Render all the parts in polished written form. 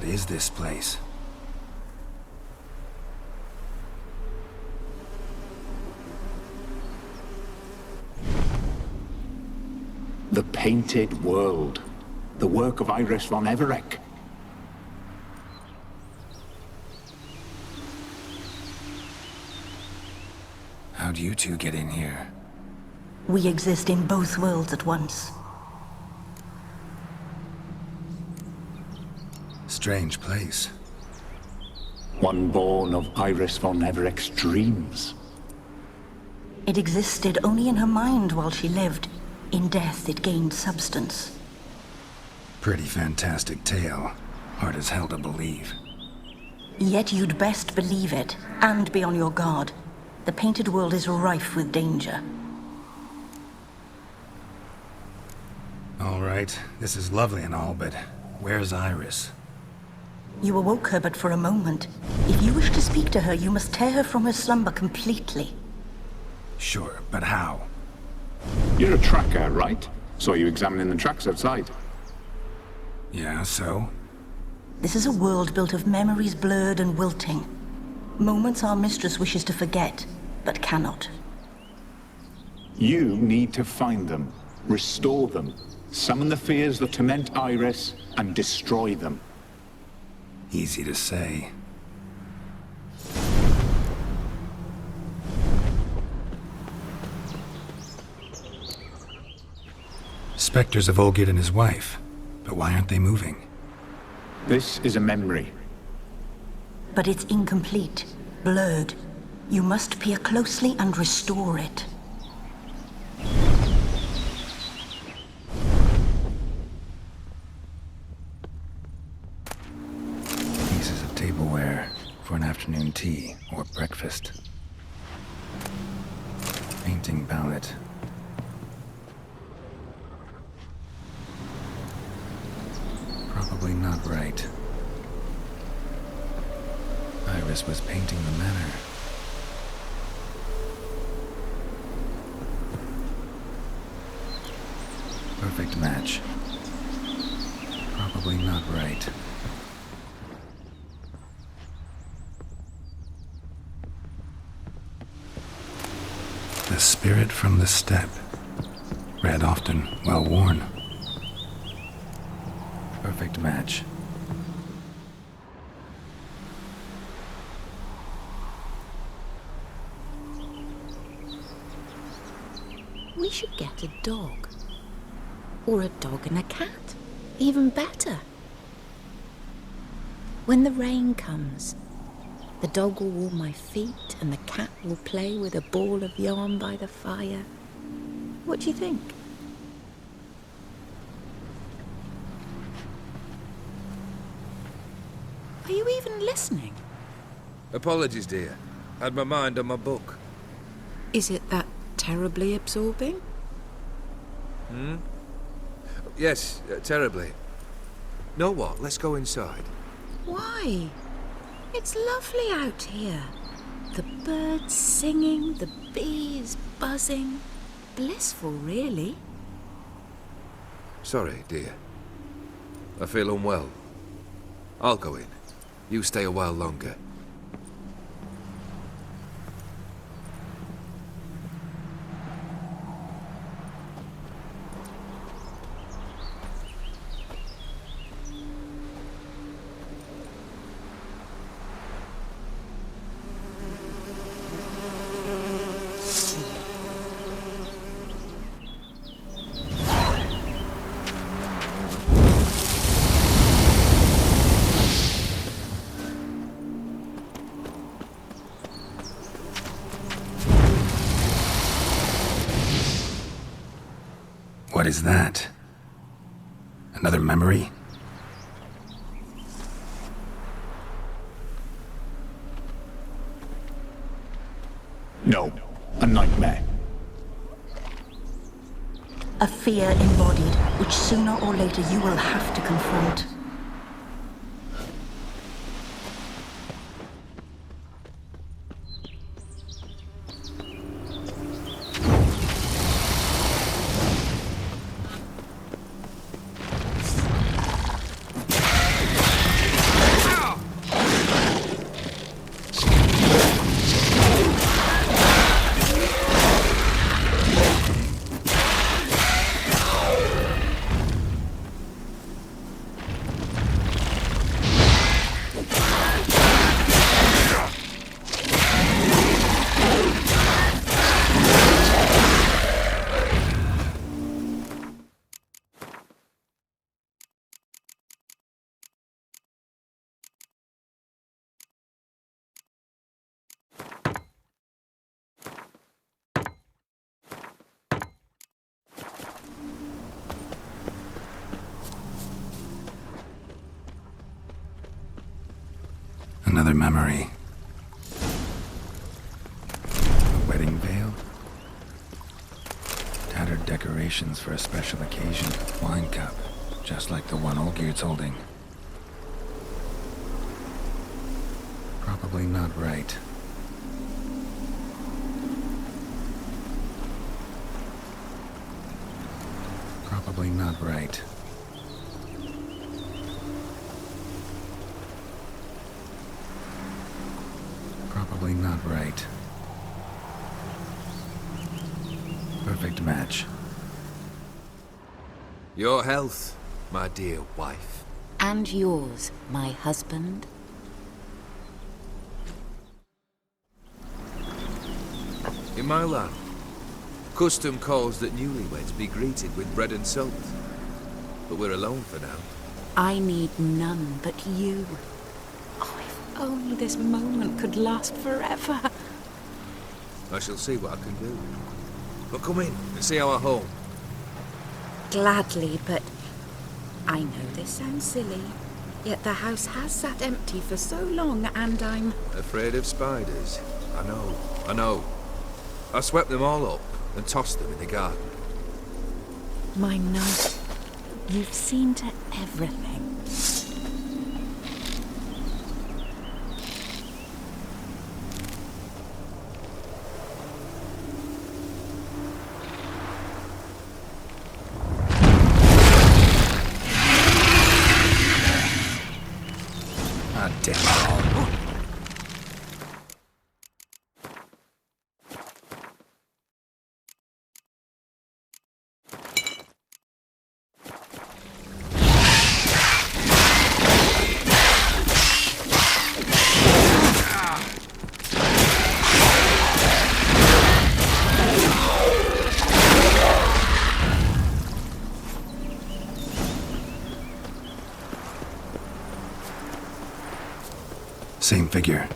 is this place? The Painted World. The work of Iris von Everec. How'd you two get in here? We exist in both worlds at once. Strange place. One born of Iris von Everec's dreams. It existed only in her mind while she lived. In death, it gained substance. Pretty fantastic tale. Hard as hell to believe. Yet you'd best believe it, and be on your guard. The Painted World is rife with danger. All right, this is lovely and all, but where's Iris? You awoke her but for a moment. If you wish to speak to her, you must tear her from her slumber completely. Sure, but how? You're a tracker, right? Saw you examining the tracks outside. Yeah, so? This is a world built of memories blurred and wilting. Moments our mistress wishes to forget, but cannot. You need to find them, restore them, summon the fears that torment Iris, and destroy them. Easy to say. Spectres of Olgierd and his wife. But why aren't they moving? This is a memory. But it's incomplete, blurred. You must peer closely and restore it. Pieces of tableware for an afternoon tea or breakfast. Painting palette. Probably not right. Iris was painting the manor. Perfect match. Probably not right. The spirit from the steppe. Read often, well worn. Perfect match. We should get a dog. Or a dog and a cat. Even better. When the rain comes, the dog will warm my feet and the cat will play with a ball of yarn by the fire. What do you think? Are you even listening? Apologies, dear. Had my mind on my book. Is it that terribly absorbing? Yes, terribly. Know what? Let's go inside. Why? It's lovely out here. The birds singing, the bees buzzing. Blissful, really. Sorry, dear. I feel unwell. I'll go in. You stay a while longer. What is that? Another memory? No, a nightmare. A fear embodied, which sooner or later you will have to confront. Another memory. A wedding veil? Tattered decorations for a special occasion. Wine cup, just like the one Olgierd's holding. Probably not right. Probably not right. Probably not right. Perfect match. Your health, my dear wife. And yours, my husband. In my land, custom calls that newlyweds be greeted with bread and salt. But we're alone for now. I need none but you. Oh, if only this moment could last forever. I shall see what I can do. But come in and see our home. Gladly, but I know this sounds silly, yet the house has sat empty for so long and I'm... Afraid of spiders? I know. I swept them all up and tossed them in the garden. My knight, you've seen to everything. Ah, damn it all. Same figure.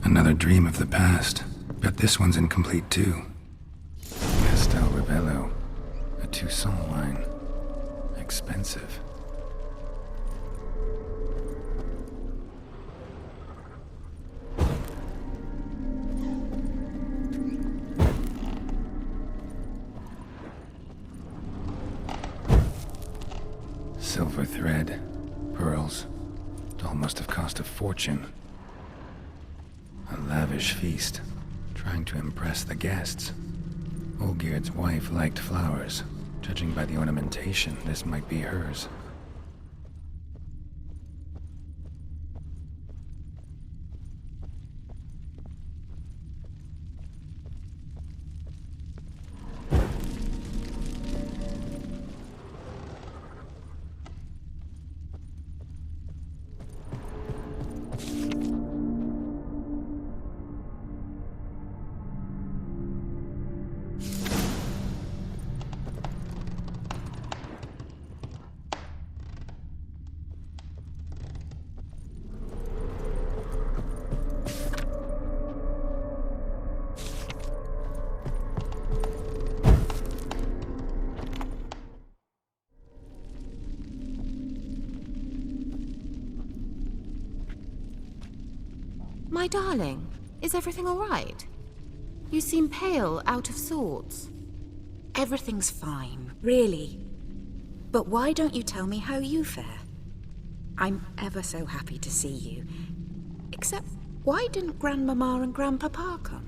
Another dream of the past. Bet this one's incomplete too. Castel Rebello. A Toussaint wine. Expensive. Silver thread, pearls. It all must have cost a fortune. A lavish feast, trying to impress the guests. Olgierd's wife liked flowers. Judging by the ornamentation, this might be hers. My darling, is everything all right? You seem pale, out of sorts. Everything's fine, really. But why don't you tell me how you fare? I'm ever so happy to see you. Except, why didn't Grandmama and Grandpapa come?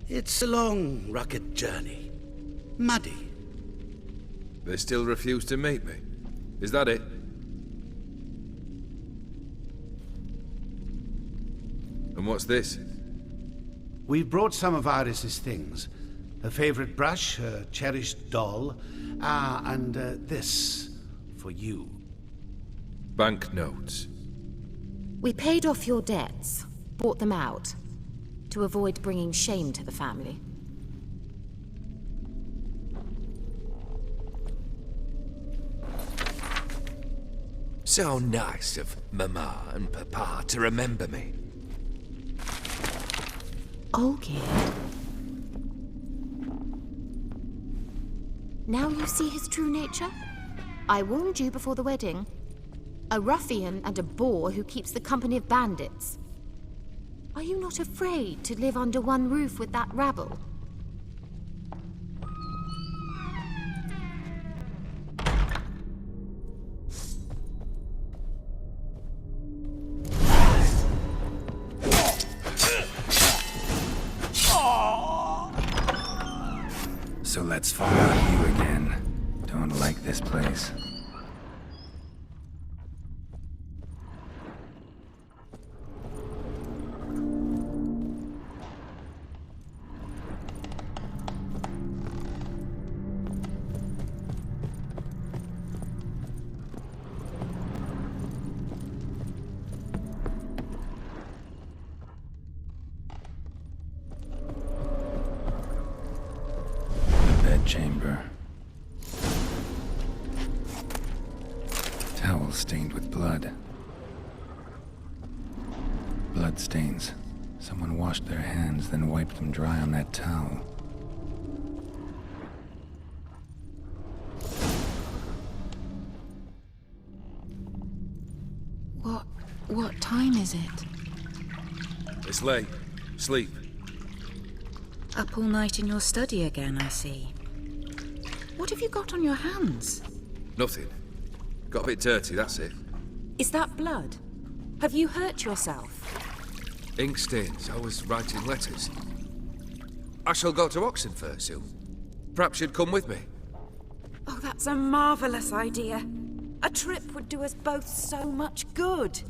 It's a long, rugged journey. Muddy. They still refuse to meet me. Is that it? And what's this? We've brought some of Iris's things. Her favorite brush, her cherished doll, and this for you. Banknotes. We paid off your debts, bought them out, to avoid bringing shame to the family. So nice of Mama and Papa to remember me. Olgierd? Now you see his true nature? I warned you before the wedding. A ruffian and a boor who keeps the company of bandits. Are you not afraid to live under one roof with that rabble? So let's follow you again. Don't like this place. Chamber. Towel stained with blood. Blood stains. Someone washed their hands, then wiped them dry on that towel. What time is it? It's late. Sleep. Up all night in your study again, I see. What have you got on your hands? Nothing. Got a bit dirty, that's it. Is that blood? Have you hurt yourself? Ink stains. I was writing letters. I shall go to Oxenfurt soon. Perhaps you'd come with me. Oh, that's a marvelous idea. A trip would do us both so much good.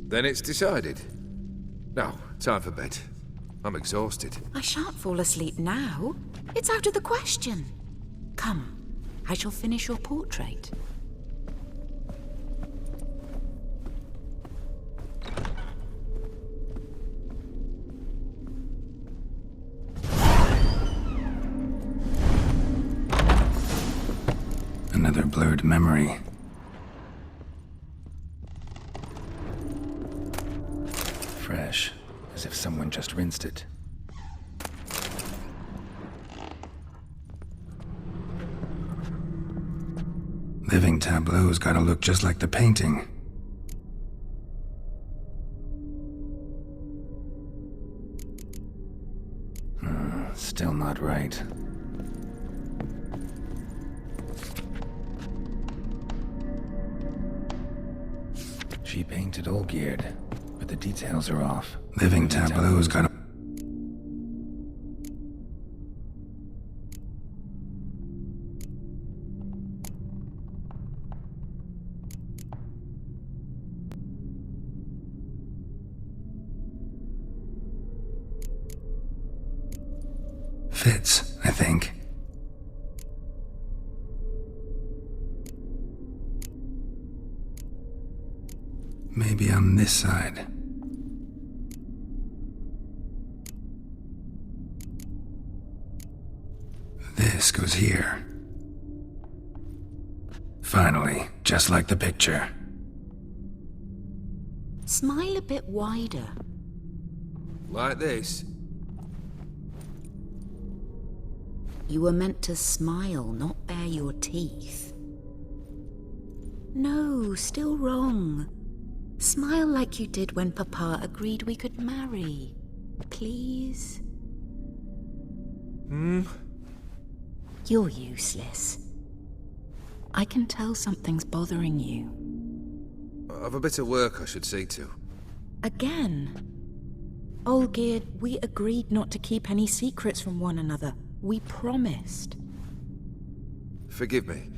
Then it's decided. Now, time for bed. I'm exhausted. I shan't fall asleep now. It's out of the question. Come, I shall finish your portrait. Another blurred memory. Fresh, as if someone just rinsed it. Living tableau's gotta look just like the painting. Still not right. She painted Olgierd, but the details are off. Living tableau's gotta... Fits, I think. Maybe on this side. This goes here. Finally, just like the picture. Smile a bit wider. Like this? You were meant to smile, not bare your teeth. No, still wrong. Smile like you did when Papa agreed we could marry. Please? You're useless. I can tell something's bothering you. I've a bit of work I should see to. Again? Olgierd, we agreed not to keep any secrets from one another. We promised. Forgive me.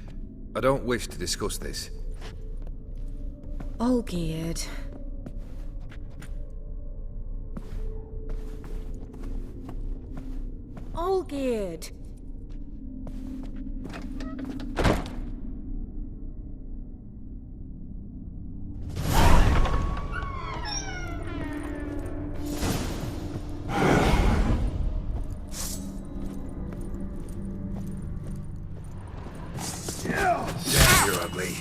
I don't wish to discuss this. Olgierd. Olgierd! Damn, you're ugly.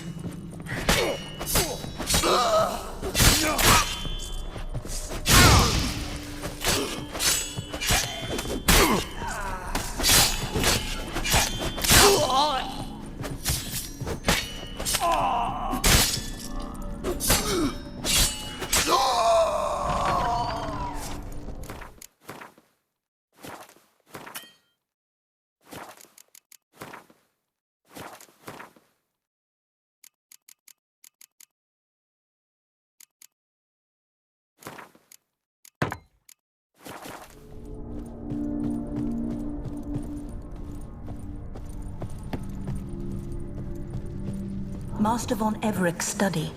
Master von Everett's study.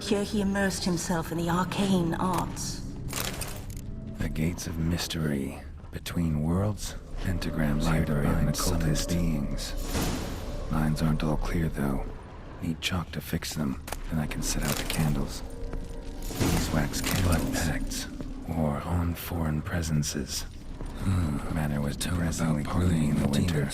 Here he immersed himself in the arcane arts. The gates of mystery between worlds, pentagrams library of occultist beings. Lines aren't all clear though. Need chalk to fix them, then I can set out the candles. Beeswax candles, pacts, or on foreign presences. Matter was depressingly gloomy in the winter.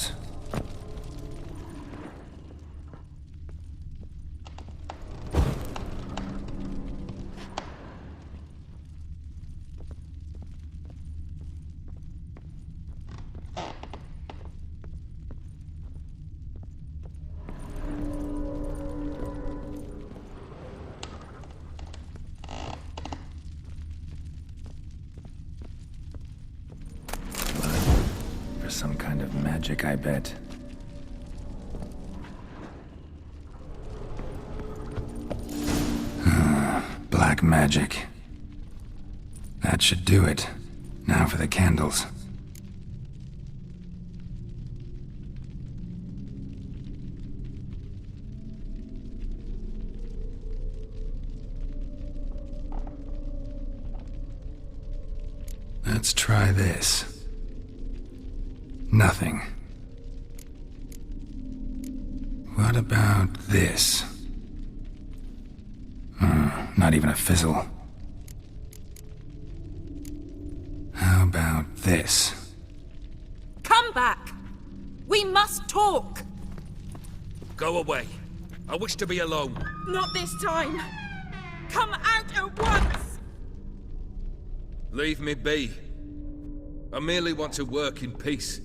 Some kind of magic, I bet. Black magic. That should do it. Now for the candles. Let's try this. Nothing. What about this? Not even a fizzle. How about this? Come back! We must talk! Go away. I wish to be alone. Not this time! Come out at once! Leave me be. I merely want to work in peace.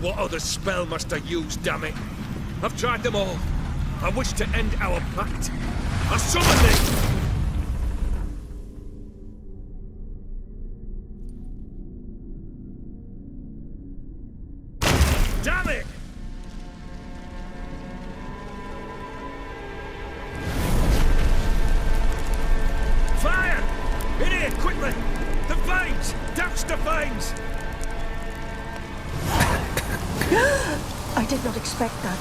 What other spell must I use, damn it? I've tried them all. I wish to end our pact. I summon thee! Damn it! Fire! In here, quickly! The flames! Douse the flames! I did not expect that.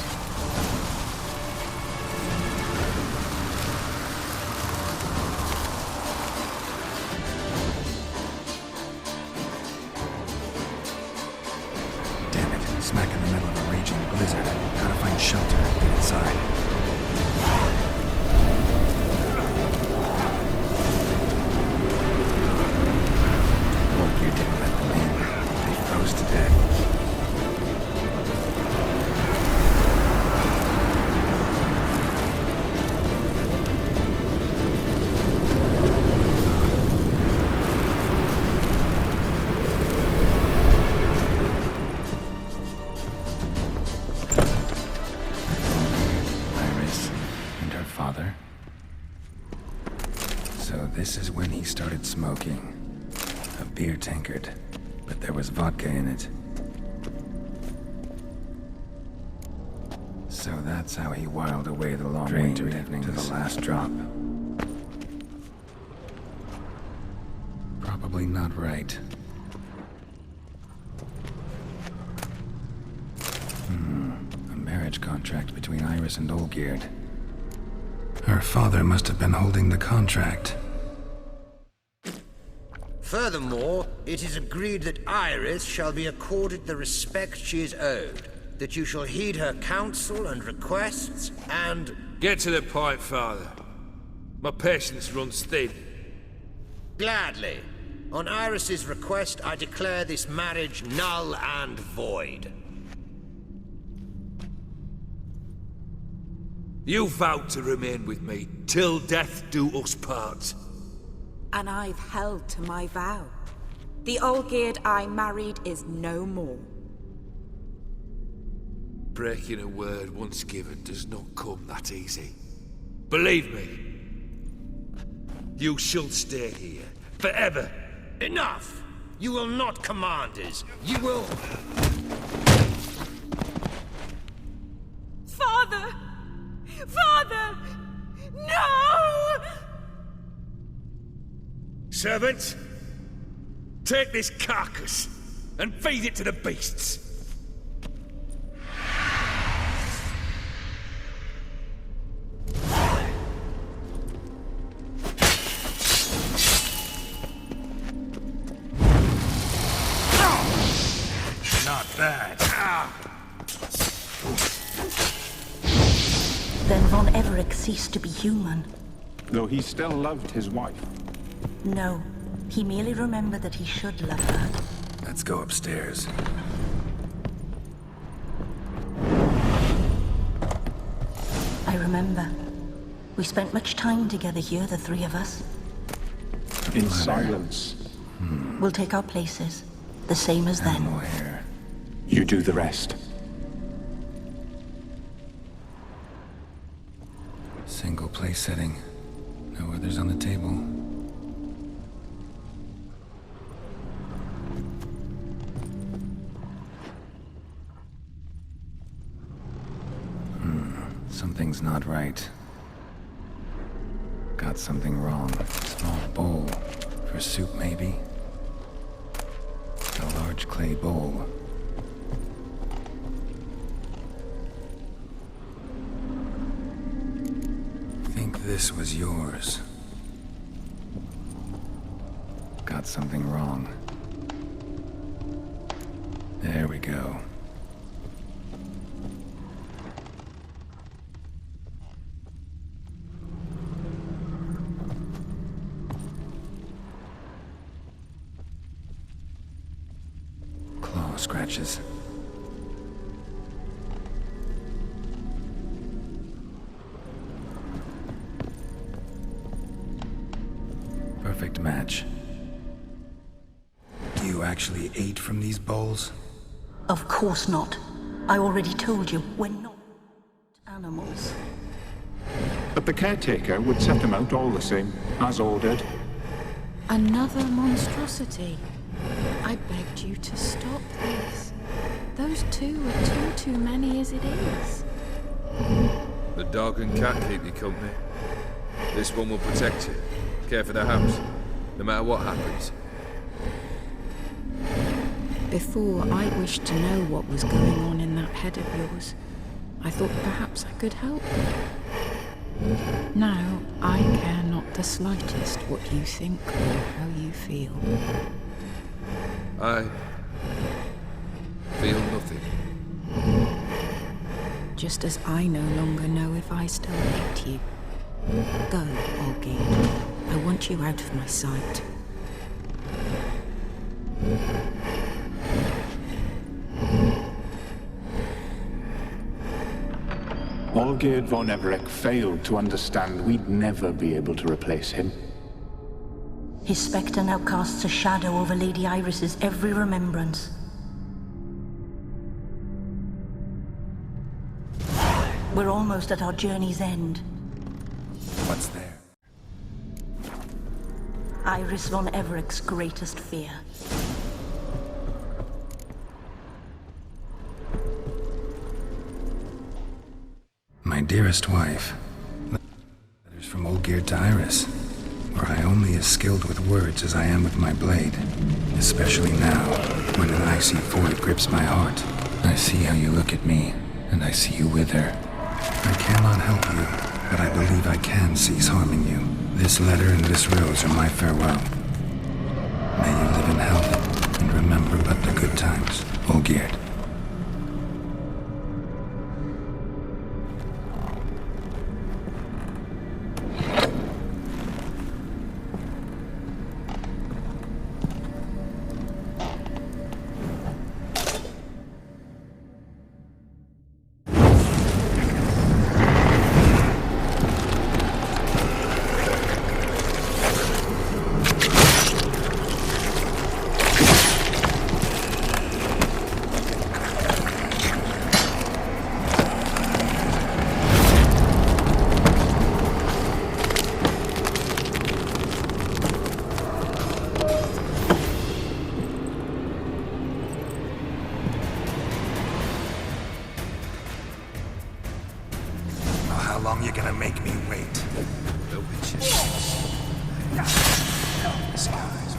Damn it, smack in the middle of a raging blizzard. Gotta find shelter and get inside. Hope you didn't let them in. They froze to death. This is when he started smoking. A beer tankard, but there was vodka in it. So that's how he whiled away the long winter evenings to the last drop. Probably not right. A marriage contract between Iris and Olgierd. Her father must have been holding the contract. Furthermore, it is agreed that Iris shall be accorded the respect she is owed, that you shall heed her counsel and requests, and... Get to the point, Father. My patience runs thin. Gladly. On Iris's request, I declare this marriage null and void. You vowed to remain with me till death do us part. And I've held to my vow. The Olgierd I married is no more. Breaking a word once given does not come that easy. Believe me, you shall stay here forever. Enough! You will not command us. You will... Father! Father! No! Servant, take this carcass and feed it to the beasts. Not bad. Then Von Everec ceased to be human. Though he still loved his wife. No, he merely remembered that he should love her. Let's go upstairs. I remember. We spent much time together here, the three of us. In silence. We'll take our places, the same as then. Animal hair. You do the rest. Single place setting. No others on the table. Something's not right. Got something wrong. Small bowl. For soup, maybe? A large clay bowl. Think this was yours. Got something wrong. There we go. Claw scratches. Perfect match. You actually ate from these bowls? Of course not. I already told you, we're not animals. But the caretaker would set them out all the same, as ordered. Another monstrosity. I begged you to stop this. Those two are too many as it is. The dog and cat keep you company. This one will protect you. Care for the house, no matter what happens. Before, I wished to know what was going on in that head of yours. I thought perhaps I could help. Now, I care not the slightest what you think or how you feel. I feel nothing. Just as I no longer know if I still hate you. Go, Olgierd. I want you out of my sight. Olgierd von Everec failed to understand we'd never be able to replace him. His spectre now casts a shadow over Lady Iris's every remembrance. We're almost at our journey's end. What's there? Iris von Everec's greatest fear. My dearest wife. Letters from Olgierd to Iris. Where I only as skilled with words as I am with my blade. Especially now, when an icy void grips my heart. I see how you look at me, and I see you with her. I cannot help you, but I believe I can cease harming you. This letter and this rose are my farewell. May you live in health, and remember but the good times, Olgierd. how long you're gonna make me wait. The witches. Skies.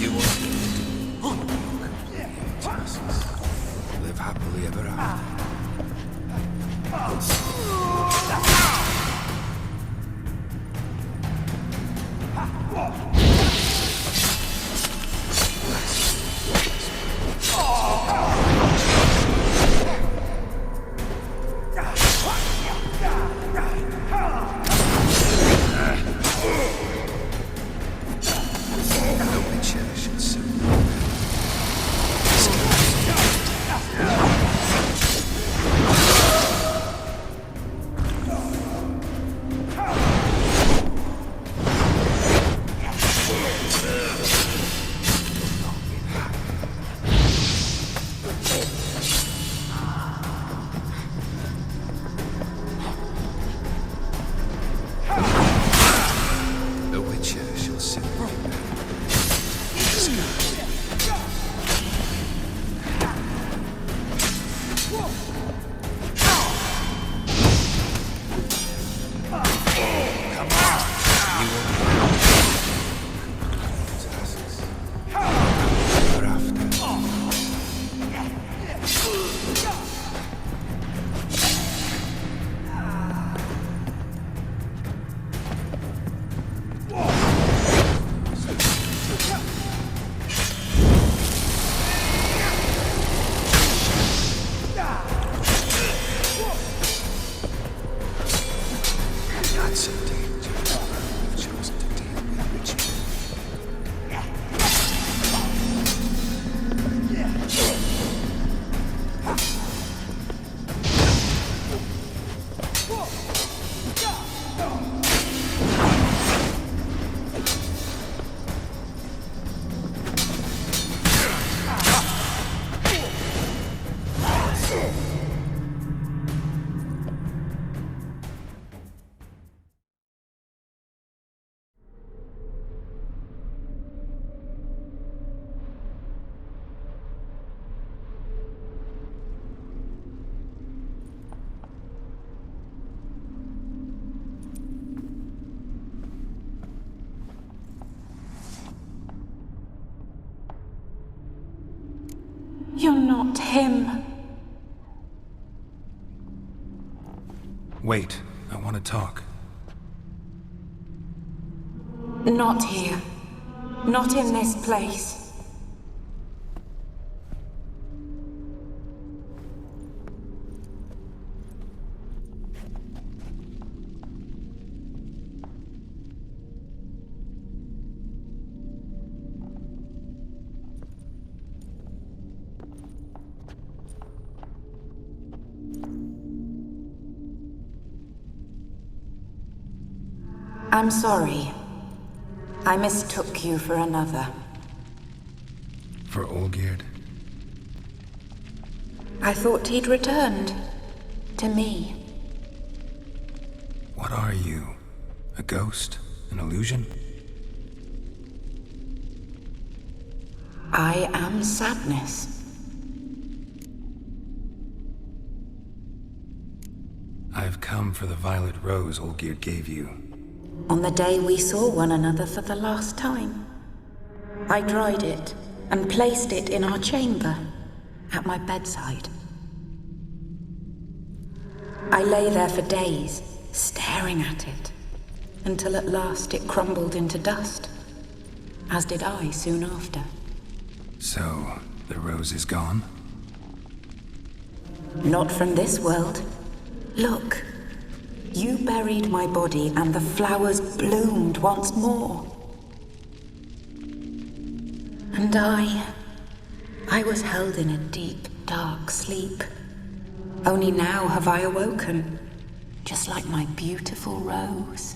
You want to live happily ever after. You're not him. Wait, I want to talk. Not here. Not in this place. I'm sorry. I mistook you for another. For Olgierd? I thought he'd returned. To me. What are you? A ghost? An illusion? I am sadness. I've come for the violet rose Olgierd gave you. On the day we saw one another for the last time, I dried it and placed it in our chamber, at my bedside. I lay there for days, staring at it, until at last it crumbled into dust, as did I soon after. So, the rose is gone? Not from this world. Look. You buried my body and the flowers bloomed once more. And I was held in a deep, dark sleep. Only now have I awoken, just like my beautiful rose.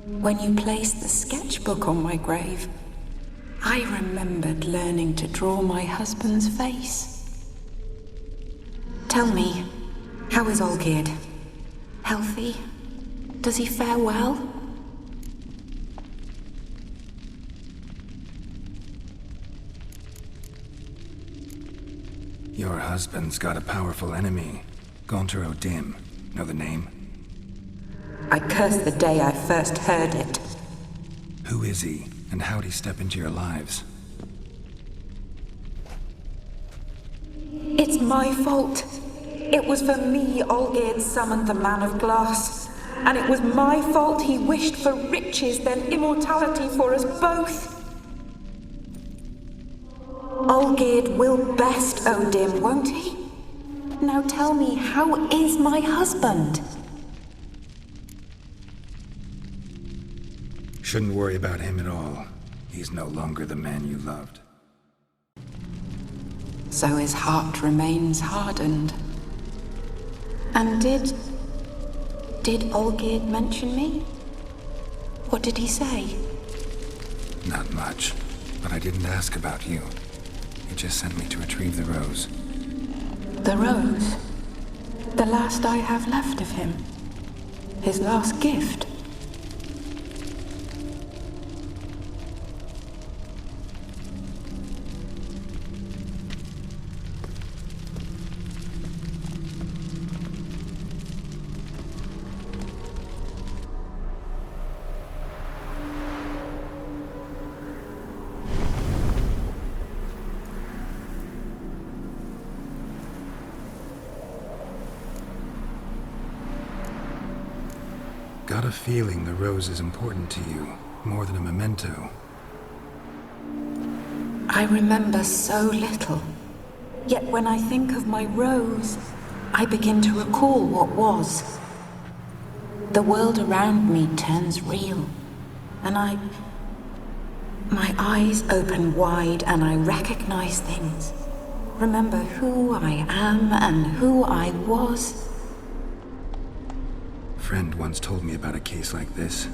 When you placed the sketchbook on my grave, I remembered learning to draw my husband's face. Tell me, how is Olgierd? Healthy? Does he fare well? Your husband's got a powerful enemy. Gaunter O'Dim. Know the name? I curse the day I first heard it. Who is he, and how'd he step into your lives? It's my fault. It was for me Olgierd summoned the Man of Glass. And it was my fault he wished for riches, then immortality for us both. Olgierd will best O'Dim, won't he? Now tell me, how is my husband? Shouldn't worry about him at all. He's no longer the man you loved. So his heart remains hardened. And did Olgierd mention me? What did he say? Not much, but I didn't ask about you. He just sent me to retrieve the rose. The rose? The last I have left of him? His last gift? Got a feeling the rose is important to you, more than a memento. I remember so little. Yet when I think of my rose, I begin to recall what was. The world around me turns real, and my eyes open wide and I recognize things. Remember who I am and who I was. Friend once told me about a case like this.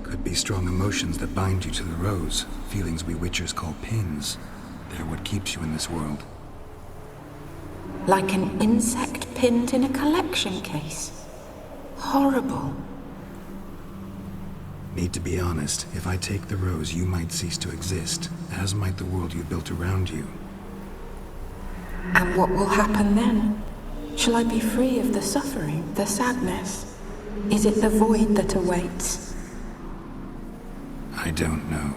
Could be strong emotions that bind you to the rose, feelings we witchers call pins. They're what keeps you in this world. Like an insect pinned in a collection case. Horrible. Need to be honest, if I take the rose, you might cease to exist, as might the world you built around you. And what will happen then? Shall I be free of the suffering, the sadness? Is it the void that awaits? I don't know.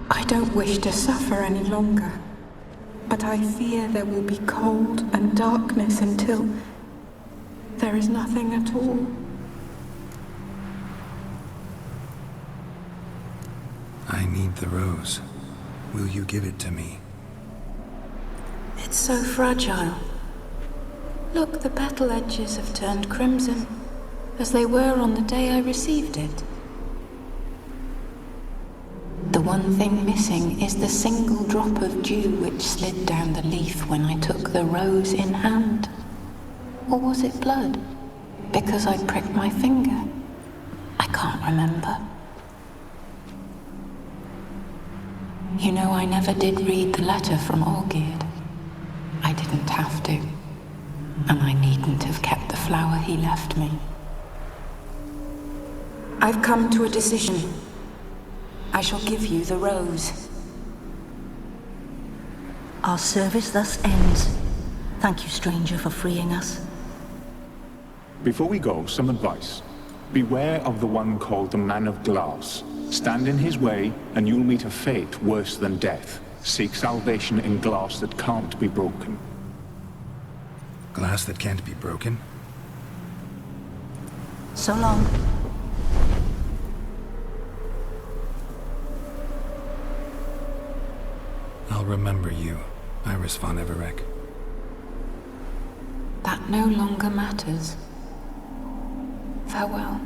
I don't wish to suffer any longer, but I fear there will be cold and darkness until there is nothing at all. I need the rose. Will you give it to me? It's so fragile. Look, the petal edges have turned crimson, as they were on the day I received it. The one thing missing is the single drop of dew which slid down the leaf when I took the rose in hand. Or was it blood? Because I pricked my finger? I can't remember. You know, I never did read the letter from Olgierd. I didn't have to. And I needn't have kept the flower he left me. I've come to a decision. I shall give you the rose. Our service thus ends. Thank you, stranger, for freeing us. Before we go, some advice. Beware of the one called the Man of Glass. Stand in his way, and you'll meet a fate worse than death. Seek salvation in glass that can't be broken. Glass that can't be broken? So long. I'll remember you, Iris von Everec. That no longer matters. Farewell.